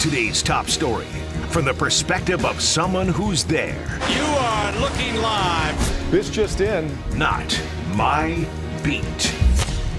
today's top story from the perspective of someone who's there. You are looking live. This just in. Not my beat.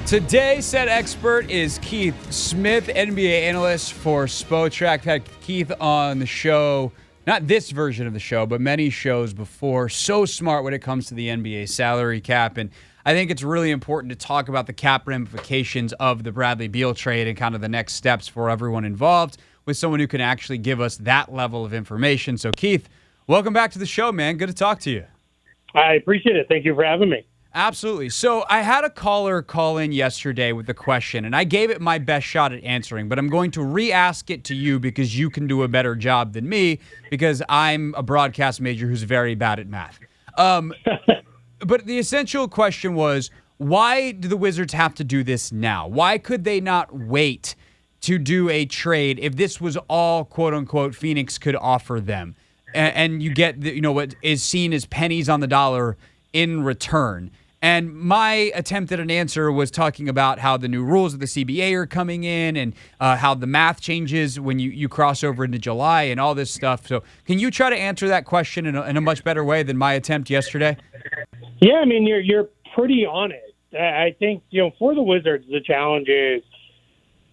Today's set expert is Keith Smith, NBA analyst for Spotrac. Had Keith on the show, not this version of the show, but many shows before. So smart when it comes to the NBA salary cap. And I think it's really important to talk about the cap ramifications of the Bradley Beal trade and kind of the next steps for everyone involved with someone who can actually give us that level of information. So, Keith, welcome back to the show, man. Good to talk to you. I appreciate it. Thank you for having me. Absolutely. So I had a caller call in yesterday with a question, and I gave it my best shot at answering, but I'm going to re-ask it to you because you can do a better job than me because I'm a broadcast major who's very bad at math. But the essential question was, why do the Wizards have to do this now? Why could they not wait to do a trade if this was all, quote-unquote, Phoenix could offer them? And you get what is seen as pennies on the dollar in return. And my attempt at an answer was talking about how the new rules of the CBA are coming in and how the math changes when you cross over into July and all this stuff. So can you try to answer that question in a much better way than my attempt yesterday? Yeah, I mean, you're pretty on it. I think, for the Wizards, the challenge is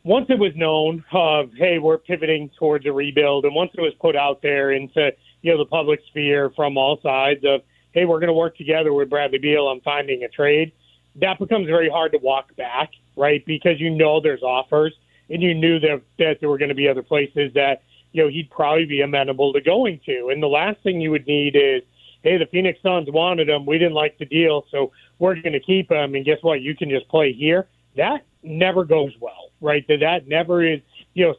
once it was known of, hey, we're pivoting towards a rebuild, and once it was put out there into, the public sphere from all sides of, hey, we're going to work together with Bradley Beal on finding a trade, that becomes very hard to walk back, right? Because there's offers, and you knew that there were going to be other places that, he'd probably be amenable to going to. And the last thing you would need is, hey, the Phoenix Suns wanted him. We didn't like the deal, so we're going to keep him. And guess what? You can just play here. That never goes well, right? That never is,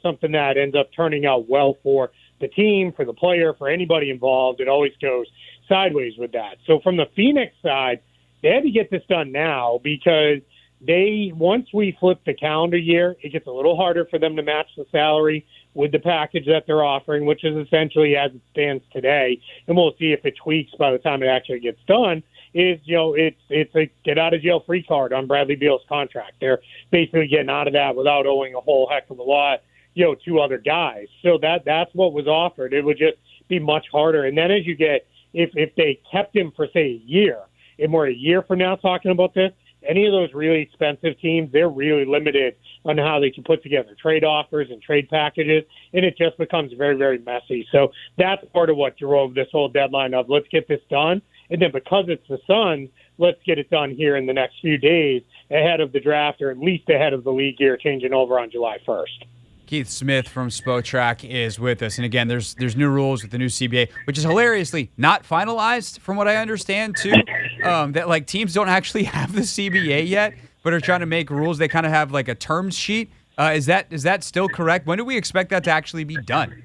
something that ends up turning out well for the team, for the player, for anybody involved. It always goes sideways with that. So from the Phoenix side, they had to get this done now because once we flip the calendar year, it gets a little harder for them to match the salary with the package that they're offering, which is essentially as it stands today. And we'll see if it tweaks by the time it actually gets done. It's a get out of jail free card on Bradley Beal's contract. They're basically getting out of that without owing a whole heck of a lot, to other guys. So that's what was offered. It would just be much harder. And then as you get, if they kept him for, say, a year, and we're a year from now talking about this, any of those really expensive teams, they're really limited on how they can put together trade offers and trade packages, and it just becomes very, very messy. So that's part of what drove this whole deadline of let's get this done. And then because it's the Suns, let's get it done here in the next few days ahead of the draft, or at least ahead of the league year changing over on July 1st. Keith Smith from Spotrac is with us. And again, there's new rules with the new CBA, which is hilariously not finalized from what I understand too. That teams don't actually have the CBA yet, but are trying to make rules. They kind of have like a terms sheet. Is that still correct? When do we expect that to actually be done?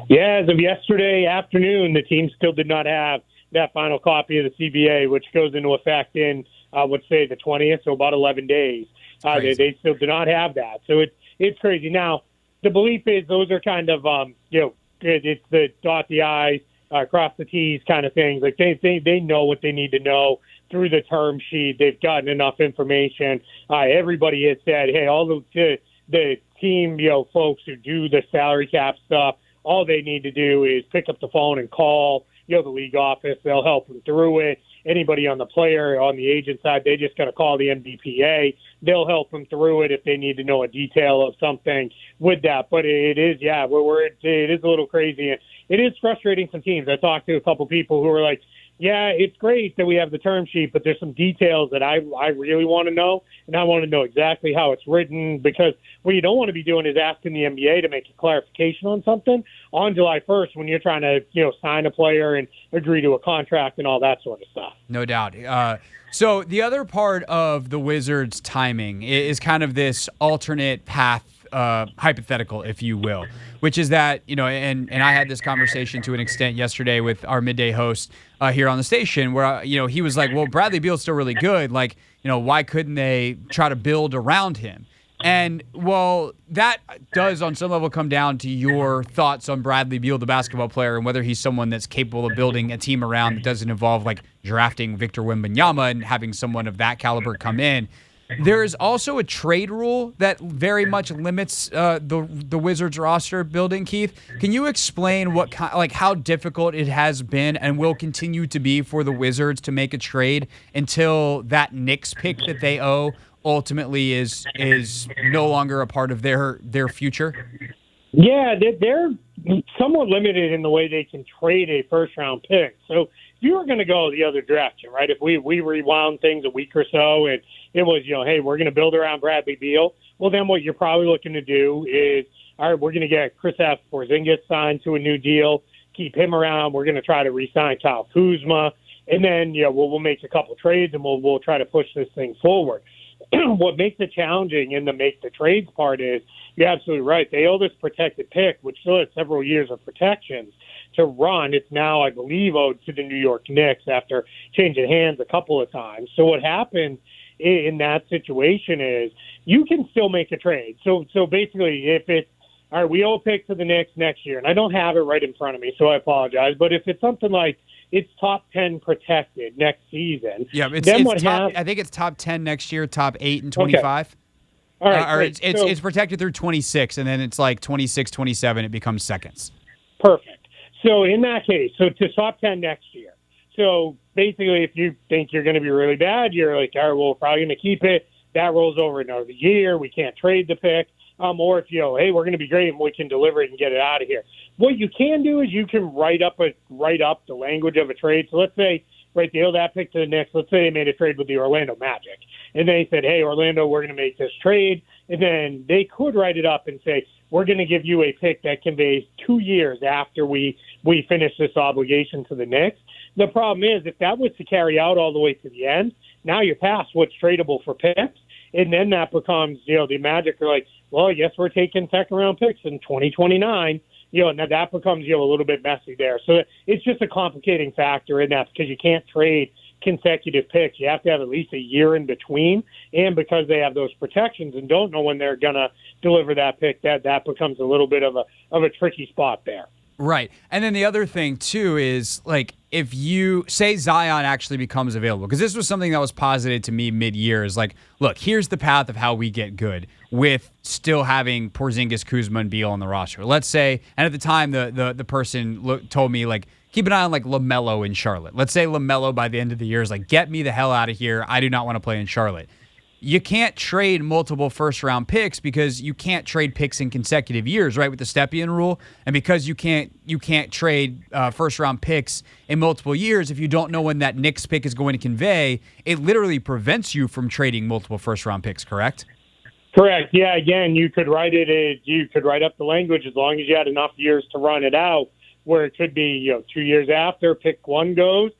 Yeah, as of yesterday afternoon, the team still did not have that final copy of the CBA, which goes into effect in, let's say, the 20th, so about 11 days. They still do not have that. So it's crazy. Now, the belief is those are kind of, it's the dot the I's, cross the T's kind of things. Like they know what they need to know through the term sheet. They've gotten enough information. Everybody has said, hey, all the team, folks who do the salary cap stuff, all they need to do is pick up the phone and call, the league office. They'll help them through it. Anybody on the player, on the agent side, they just got to call the NBPA. They'll help them through it if they need to know a detail of something with that. But it is, it is a little crazy. And it is frustrating for teams. I talked to a couple people who were like, yeah, it's great that we have the term sheet, but there's some details that I really want to know, and I want to know exactly how it's written, because what you don't want to be doing is asking the NBA to make a clarification on something on July 1st when you're trying to, sign a player and agree to a contract and all that sort of stuff. No doubt. So the other part of the Wizards' timing is kind of this alternate path hypothetical, if you will, which is that, and I had this conversation to an extent yesterday with our midday host here on the station where, he was like, well, Bradley Beal's still really good. Like, why couldn't they try to build around him? And, well, that does on some level come down to your thoughts on Bradley Beal, the basketball player, and whether he's someone that's capable of building a team around that doesn't involve, like, drafting Victor Wembanyama and having someone of that caliber come in. There is also a trade rule that very much limits the Wizards roster building. Keith, can you explain how difficult it has been and will continue to be for the Wizards to make a trade until that Knicks pick that they owe ultimately is no longer a part of their future? Yeah, they're somewhat limited in the way they can trade a first-round pick. So if you were going to go the other direction, right, if we rewound things a week or so and it was, hey, we're going to build around Bradley Beal, well, then what you're probably looking to do is, all right, we're going to get Kristaps Porzingis signed to a new deal, keep him around. We're going to try to re-sign Kyle Kuzma, and then, we'll make a couple trades and we'll try to push this thing forward. What makes it challenging in the make the trades part is, you're absolutely right. They owe this protected pick, which still has several years of protections to run. It's now, I believe, owed to the New York Knicks after changing hands a couple of times. So what happens in that situation is you can still make a trade. So basically, if it's, all right, we owe a pick to the Knicks next year, and I don't have it right in front of me, so I apologize. But if it's something like it's top 10 protected next season, yeah, I think it's top 10 next year, top 8 and 25. Okay. All right, it's protected through 26, and then it's like 26, 27, it becomes seconds. Perfect. So in that case, to top 10 next year. So basically, if you think you're going to be really bad, you're like, all right, well, we're probably going to keep it. That rolls over another year. We can't trade the pick. Or if hey, we're going to be great and we can deliver it and get it out of here. What you can do is you can write up the language of a trade. So let's say, right, they owe that pick to the Knicks. Let's say they made a trade with the Orlando Magic. And they said, hey, Orlando, we're going to make this trade. And then they could write it up and say, we're going to give you a pick that conveys 2 years after we finish this obligation to the Knicks. The problem is, if that was to carry out all the way to the end, now you're past what's tradable for picks. And then that becomes, the Magic are like, well, yes, we're taking second-round picks in 2029. Now that becomes, a little bit messy there. So it's just a complicating factor in that because you can't trade consecutive picks. You have to have at least a year in between. And because they have those protections and don't know when they're going to deliver that pick, that becomes a little bit of a tricky spot there. Right. And then the other thing, too, is if you say Zion actually becomes available, because this was something that was posited to me mid-year, is look, here's the path of how we get good with still having Porzingis, Kuzma, and Beal on the roster. Let's say, and at the time, the person told me, keep an eye on LaMelo in Charlotte. Let's say LaMelo by the end of the year is get me the hell out of here. I do not want to play in Charlotte. You can't trade multiple first-round picks because you can't trade picks in consecutive years, right, with the Stepien rule. And because you can't trade first-round picks in multiple years, if you don't know when that Knicks pick is going to convey, it literally prevents you from trading multiple first-round picks, correct? Correct. Yeah, again, you could write up the language as long as you had enough years to run it out, where it could be, 2 years after, pick 1 goes,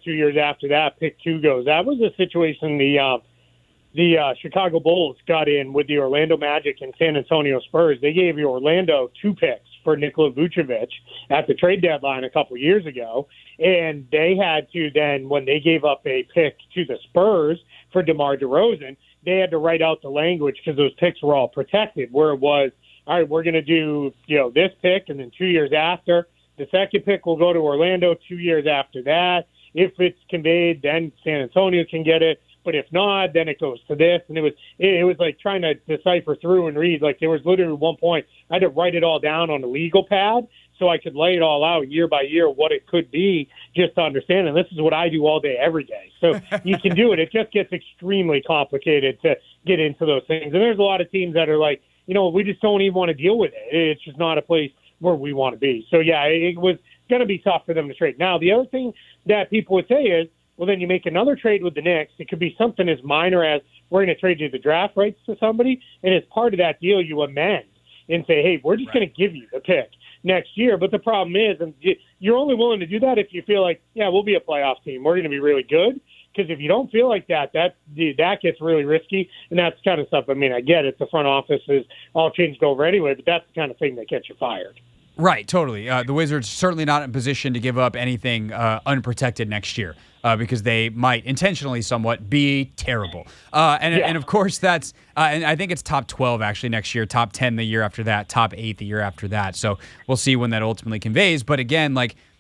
2 years after that, pick 2 goes. That was the situation the Chicago Bulls got in with the Orlando Magic and San Antonio Spurs. They gave Orlando 2 picks for Nikola Vucevic at the trade deadline a couple years ago, and they had to then, when they gave up a pick to the Spurs for DeMar DeRozan, they had to write out the language because those picks were all protected, where it was, all right, we're going to do this pick, and then 2 years after, the second pick will go to Orlando 2 years after that. If it's conveyed, then San Antonio can get it. But if not, then it goes to this. And it was like trying to decipher through and read. There was literally one point I had to write it all down on a legal pad so I could lay it all out year by year what it could be just to understand. And this is what I do all day, every day. So you can do it. It just gets extremely complicated to get into those things. And there's a lot of teams that are like, we just don't even want to deal with it. It's just not a place where we want to be. So, yeah, it was going to be tough for them to trade. Now, the other thing that people would say is, well, then you make another trade with the Knicks. It could be something as minor as we're going to trade you the draft rights to somebody, and as part of that deal, you amend and say, hey, we're just going to give you the pick next year. But the problem is, and you're only willing to do that if you feel like, yeah, we'll be a playoff team. We're going to be really good. Because if you don't feel like that gets really risky, and that's the kind of stuff. I mean, I get it. The front office is all changed over anyway, but that's the kind of thing that gets you fired. Right, totally. The Wizards certainly not in position to give up anything unprotected next year because they might intentionally somewhat be terrible. And of course, that's and I think it's top 12 actually next year, top 10 the year after that, top 8 the year after that. So we'll see when that ultimately conveys. But again,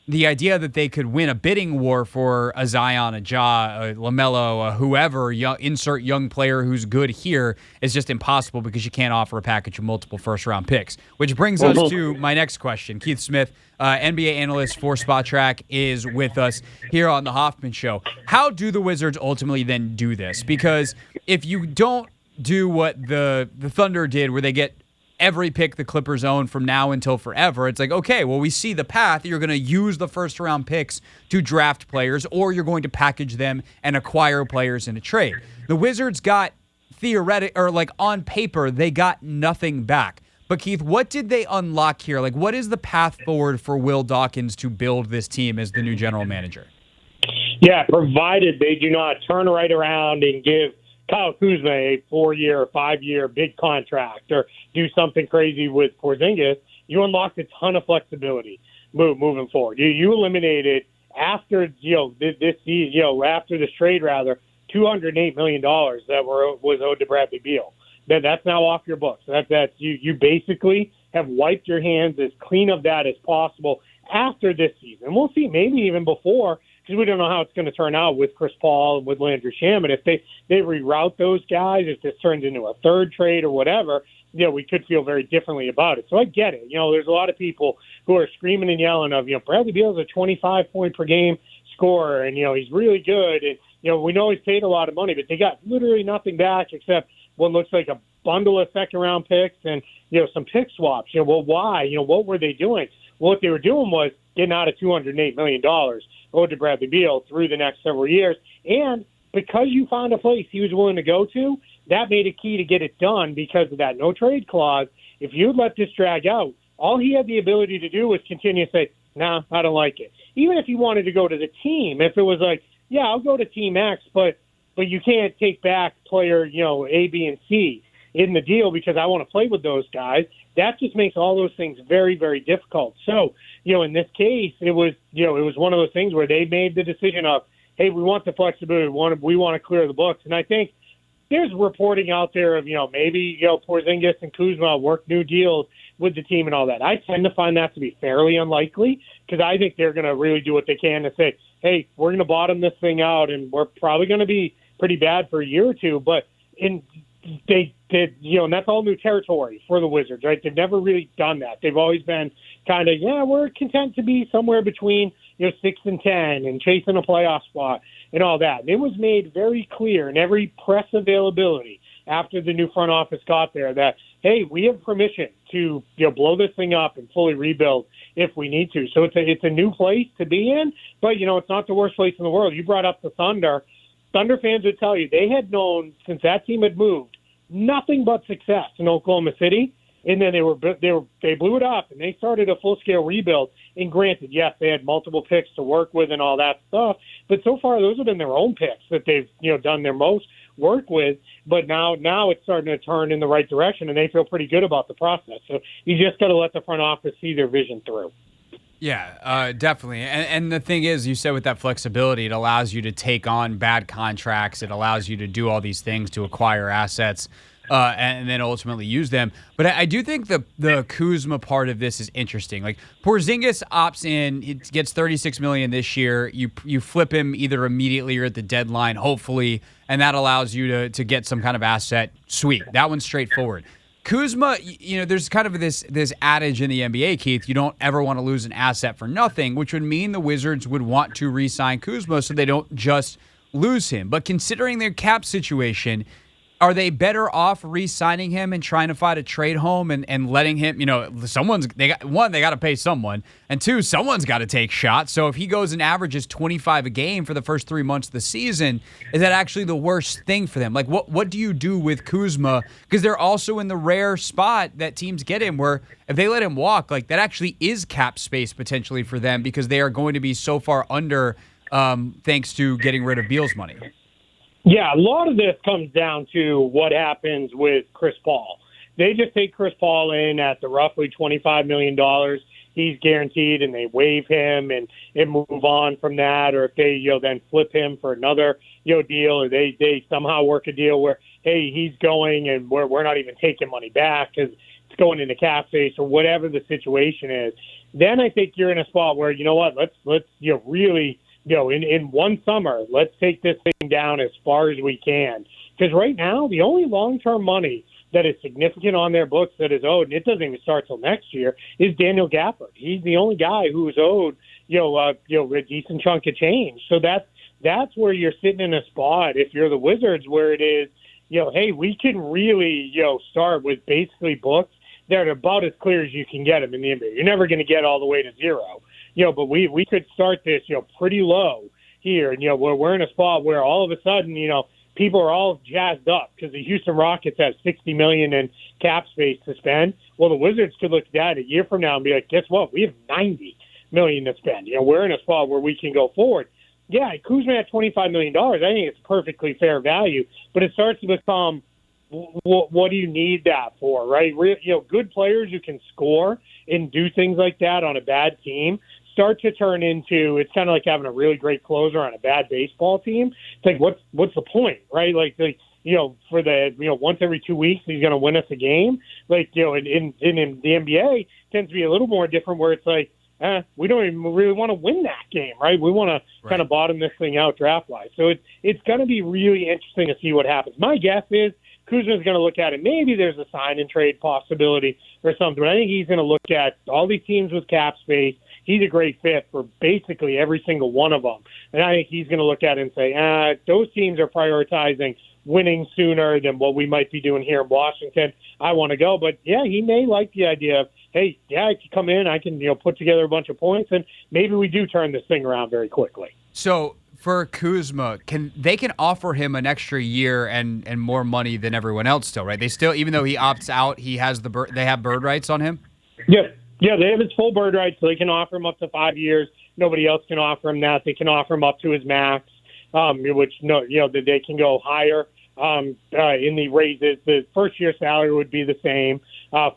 the idea that they could win a bidding war for a Zion, a Ja, a LaMelo, a whoever, insert young player who's good here is just impossible because you can't offer a package of multiple first-round picks. Which brings us to my next question. Keith Smith, NBA analyst for Spotrac, is with us here on the Hoffman Show. How do the Wizards ultimately then do this? Because if you don't do what the Thunder did, where they get every pick the Clippers own from now until forever, it's like, okay, well, we see the path. You're going to use the first-round picks to draft players, or you're going to package them and acquire players in a trade. The Wizards got on paper, they got nothing back. But, Keith, what did they unlock here? Like, what is the path forward for Will Dawkins to build this team as the new general manager? Yeah, provided they do not turn right around and give Kyle Kuzma a 4-year, 5-year big contract, or do something crazy with Porzingis, you unlocked a ton of flexibility moving forward. You eliminated after after this trade, $208 million that was owed to Bradley Beal. That's now off your books. That's you basically have wiped your hands as clean of that as possible after this season. We'll see, maybe even before, because we don't know how it's going to turn out with Chris Paul and with Landry Shamet. If they reroute those guys, if this turns into a third trade or whatever, we could feel very differently about it. So I get it. There's a lot of people who are screaming and yelling of, Bradley Beal is a 25-point per game scorer, and, he's really good. And, we know he's paid a lot of money, but they got literally nothing back except what looks like a bundle of second-round picks and, some pick swaps. Well, why? What were they doing? Well, what they were doing was getting out of $208 million owed to Bradley Beal through the next several years. And because you found a place he was willing to go to, that made it key to get it done because of that no-trade clause. If you'd let this drag out, all he had the ability to do was continue to say, nah, I don't like it. Even if he wanted to go to the team, if it was like, yeah, I'll go to Team X, but you can't take back player, A, B, and C in the deal because I want to play with those guys. That just makes all those things very, very difficult. So, in this case, it was one of those things where they made the decision of, hey, we want the flexibility, we want to clear the books. And I think there's reporting out there of, maybe, Porzingis and Kuzma work new deals with the team and all that. I tend to find that to be fairly unlikely because I think they're going to really do what they can to say, hey, we're going to bottom this thing out and we're probably going to be pretty bad for a year or two. But they did, and that's all new territory for the Wizards, right? They've never really done that. They've always been kind of, we're content to be somewhere between, 6 and 10 and chasing a playoff spot and all that. And it was made very clear in every press availability after the new front office got there that, hey, we have permission to, blow this thing up and fully rebuild if we need to. So it's a new place to be in, but, it's not the worst place in the world. You brought up the Thunder. Thunder fans would tell you they had known since that team had moved nothing but success in Oklahoma City, and then they blew it up and they started a full scale rebuild. And granted, yes, they had multiple picks to work with and all that stuff, but so far those have been their own picks that they've done their most work with. But now it's starting to turn in the right direction, and they feel pretty good about the process. So you just got to let the front office see their vision through. Yeah, definitely. And the thing is, you said with that flexibility, it allows you to take on bad contracts. It allows you to do all these things to acquire assets and then ultimately use them. But I do think the Kuzma part of this is interesting. Like Porzingis opts in, he gets $36 million this year. You flip him either immediately or at the deadline, hopefully, and that allows you to get some kind of asset. Sweet. That one's straightforward. Kuzma, there's kind of this adage in the NBA, Keith, you don't ever want to lose an asset for nothing, which would mean the Wizards would want to re-sign Kuzma so they don't just lose him. But considering their cap situation, are they better off re-signing him and trying to find a trade home and letting him, they got to pay someone, and two, someone's got to take shots. So if he goes and averages 25 a game for the first 3 months of the season, is that actually the worst thing for them? Like, what do you do with Kuzma? Because they're also in the rare spot that teams get him where if they let him walk, like that actually is cap space potentially for them because they are going to be so far under thanks to getting rid of Beal's money. Yeah, a lot of this comes down to what happens with Chris Paul. They just take Chris Paul in at the roughly $25 million he's guaranteed, and they waive him and move on from that. Or if they then flip him for another deal, or they somehow work a deal where, hey, he's going and we're not even taking money back because going into cap space or whatever the situation is, then I think you're in a spot where, you know what, let's really, in one summer, let's take this thing down as far as we can. Because right now, the only long-term money that is significant on their books that is owed, and it doesn't even start till next year, is Daniel Gafford. He's the only guy who's owed, a decent chunk of change. So that's where you're sitting in a spot, if you're the Wizards, where it is, hey, we can really, start with basically books that are about as clear as you can get them in the NBA. You're never going to get all the way to zero, but we could start this, pretty low here, and where we're in a spot where all of a sudden, people are all jazzed up because the Houston Rockets have $60 million in cap space to spend. Well, the Wizards could look at that a year from now and be like, guess what? We have $90 million to spend. We're in a spot where we can go forward. Yeah, Kuzma at $25 million. I think it's perfectly fair value, but it starts to become, what do you need that for, right? Good players who can score and do things like that on a bad team start to turn into, it's kind of like having a really great closer on a bad baseball team. It's like, what's the point, right? For the, once every 2 weeks, he's going to win us a game. In the NBA, tends to be a little more different where it's like, we don't even really want to win that game, right? We want to kind of bottom this thing out draft-wise. So it's going to be really interesting to see what happens. My guess is Kuzma's going to look at it. Maybe there's a sign-and-trade possibility or something, but I think he's going to look at all these teams with cap space. He's a great fit for basically every single one of them. And I think he's going to look at it and say, those teams are prioritizing winning sooner than what we might be doing here in Washington. I want to go. But, yeah, he may like the idea of, hey, yeah, I can come in, I can put together a bunch of points, and maybe we do turn this thing around very quickly. So for Kuzma, they can offer him an extra year and more money than everyone else still, right? They still, even though he opts out, they have bird rights on him? Yeah, they have his full bird rights, so they can offer him up to 5 years. Nobody else can offer him that. They can offer him up to his max, which they can go higher in the raises. The first year salary would be the same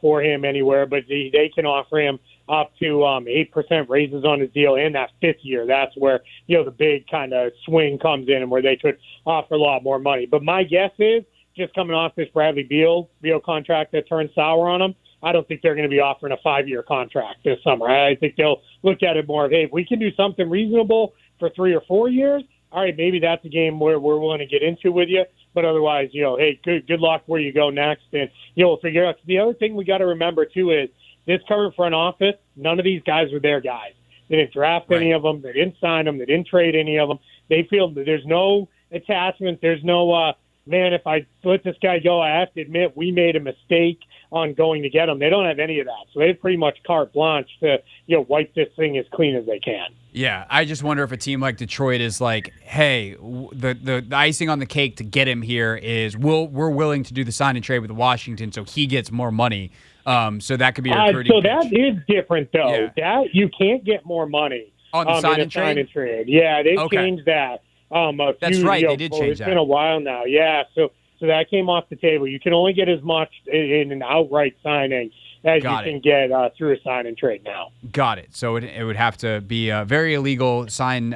for him anywhere, but they can offer him up to 8% raises on his deal in that fifth year. That's where the big kind of swing comes in, and where they could offer a lot more money. But my guess is, just coming off this Bradley Beal contract that turned sour on him, I don't think they're going to be offering a 5-year contract this summer. I think they'll look at it more of, hey, if we can do something reasonable for 3 or 4 years, all right, maybe that's a game where we're willing to get into with you. But otherwise, hey, good luck where you go next, and we'll figure out. The other thing we got to remember too is this current front office. None of these guys were their guys. They didn't draft any of them. They didn't sign them. They didn't trade any of them. They feel that there's no attachment. There's no man, if I let this guy go, I have to admit we made a mistake on going to get him. They don't have any of that. So they have pretty much carte blanche to, wipe this thing as clean as they can. Yeah, I just wonder if a team like Detroit is like, hey, the icing on the cake to get him here is we're willing to do the sign and trade with Washington so he gets more money. So that could be a recruiting So that is different, though. Yeah. That you can't get more money on the sign and trade? Yeah, they've changed that. That's right. They did change that. It's been a while now. Yeah, so that came off the table. You can only get as much in an outright signing as you can get through a sign and trade now. Got it. So it would have to be a very illegal sign,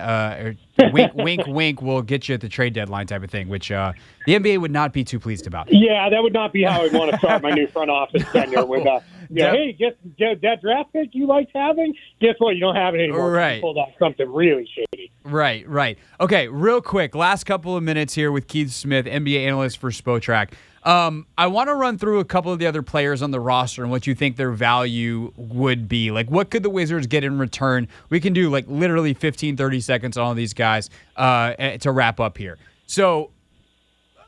wink, wink, wink, we'll get you at the trade deadline type of thing, which the NBA would not be too pleased about. Yeah, that would not be how I'd want to start my new front office tenure with, hey, guess that draft pick you liked having? Guess what? You don't have it anymore. Right. You pulled off something really shady. Right. Okay, real quick, last couple of minutes here with Keith Smith, NBA analyst for Spotrac. I want to run through a couple of the other players on the roster and what you think their value would be. Like, what could the Wizards get in return? We can do, literally 15, 30 seconds on all these guys to wrap up here. So,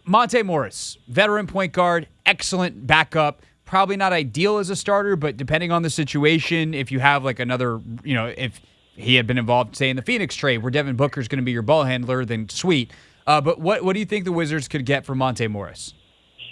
Monte Morris, veteran point guard, excellent backup. Probably not ideal as a starter, but depending on the situation, if you have, another, if he had been involved, say, in the Phoenix trade where Devin Booker's going to be your ball handler, then sweet. But what do you think the Wizards could get for Monte Morris?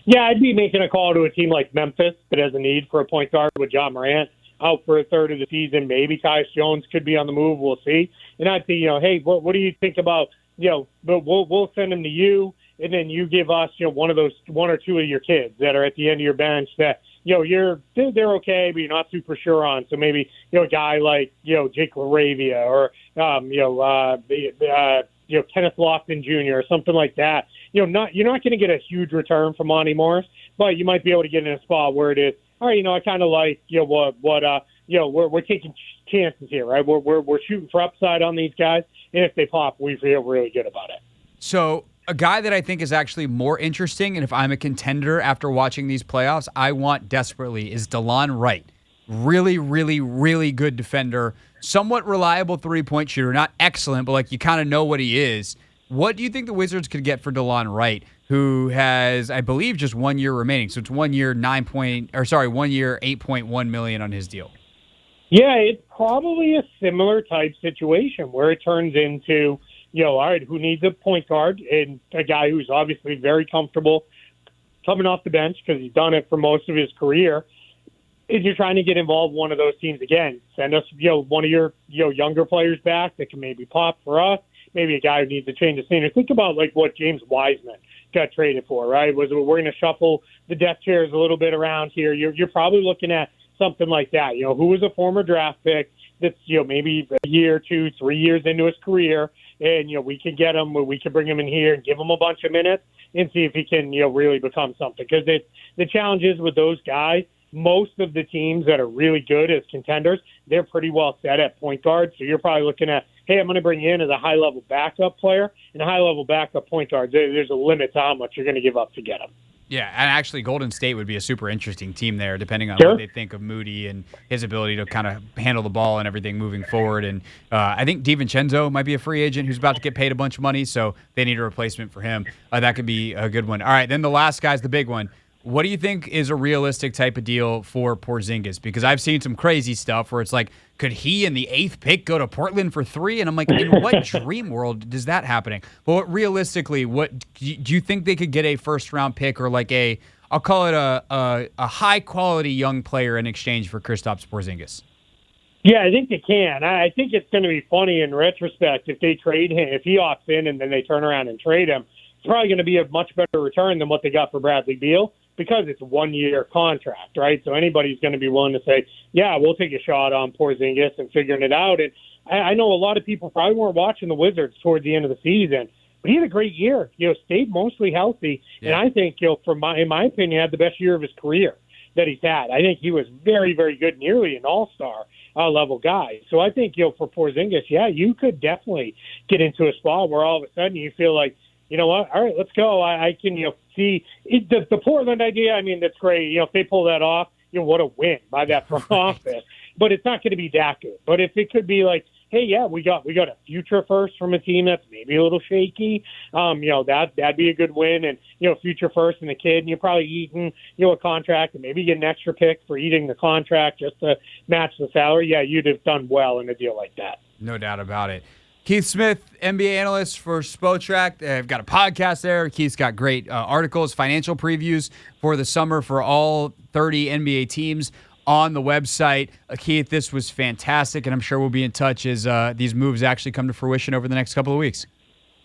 Yeah, I'd be making a call to a team like Memphis that has a need for a point guard with John Morant out for a third of the season. Maybe Tyus Jones could be on the move. We'll see. And I'd say, hey, what do you think about, but we'll send him to you, and then you give us, one or two of your kids that are at the end of your bench that, they're okay, but you're not super sure on. So maybe, a guy like, Jake LaRavia or, Kenneth Lofton Jr. or something like that. You're not going to get a huge return from Monte Morris, but you might be able to get in a spot where it is, all right, I kind of like, we're taking chances here, right? We're shooting for upside on these guys, and if they pop, we feel really good about it. So a guy that I think is actually more interesting, and if I'm a contender after watching these playoffs, I want desperately, is DeLon Wright. Really, really, really good defender. Somewhat reliable three-point shooter. Not excellent, but you kind of know what he is. What do you think the Wizards could get for DeLon Wright, who has, I believe, just 1 year remaining? So it's 1 year, 1 year, $8.1 million on his deal. Yeah, it's probably a similar type situation where it turns into, all right, who needs a point guard and a guy who's obviously very comfortable coming off the bench because he's done it for most of his career. Is you're trying to get involved in one of those teams again. Send us, one of your, younger players back that can maybe pop for us. Maybe a guy who needs to change the scenery. Think about what James Wiseman got traded for, right? We're going to shuffle the deck chairs a little bit around here. You're probably looking at something like that. Who was a former draft pick that's maybe a year, 2, 3 years into his career, and we can get him, we can bring him in here and give him a bunch of minutes and see if he can really become something. Because the challenge is with those guys, most of the teams that are really good as contenders, they're pretty well set at point guard. So you're probably looking at, hey, I'm going to bring you in as a high-level backup player, and a high-level backup point guard, there's a limit to how much you're going to give up to get him. Yeah, and actually Golden State would be a super interesting team there, depending on Sure. what they think of Moody and his ability to kind of handle the ball and everything moving forward. And I think DiVincenzo might be a free agent who's about to get paid a bunch of money, so they need a replacement for him. That could be a good one. All right, then the last guy's the big one. What do you think is a realistic type of deal for Porzingis? Because I've seen some crazy stuff where it's could he in the 8th pick go to Portland for 3? And I'm like, in what dream world does that happening? But realistically, what do you think they could get a first-round pick or I'll call it a high-quality young player in exchange for Kristaps Porzingis? Yeah, I think they can. I think it's going to be funny in retrospect if they trade him, if he opts in and then they turn around and trade him. It's probably going to be a much better return than what they got for Bradley Beal, because it's a 1-year contract, right? So anybody's going to be willing to say, yeah, we'll take a shot on Porzingis and figuring it out. And I know a lot of people probably weren't watching the Wizards towards the end of the season, but he had a great year. Stayed mostly healthy. Yeah. And I think, in my opinion, had the best year of his career that he's had. I think he was very, very good, nearly an all-star level guy. So I think, for Porzingis, yeah, you could definitely get into a spot where all of a sudden you feel like, you know what? All right, let's go. I can, see the Portland idea. I mean, that's great. If they pull that off, what a win by that front office. But it's not going to be that good. But if it could be hey, yeah, we got a future first from a team that's maybe a little shaky. That'd be a good win. And future first and a kid, and you're probably eating a contract and maybe get an extra pick for eating the contract just to match the salary. Yeah, you'd have done well in a deal like that. No doubt about it. Keith Smith, NBA analyst for Spotrac. I've got a podcast there. Keith's got great articles, financial previews for the summer for all 30 NBA teams on the website. Keith, this was fantastic, and I'm sure we'll be in touch as these moves actually come to fruition over the next couple of weeks.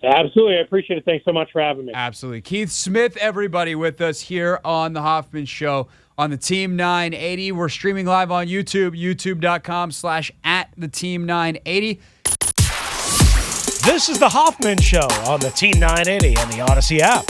Absolutely. I appreciate it. Thanks so much for having me. Absolutely. Keith Smith, everybody, with us here on The Hoffman Show on the Team 980. We're streaming live on YouTube, youtube.com/@theteam980. This is the Hoffman Show on the Team 980 and the Odyssey app.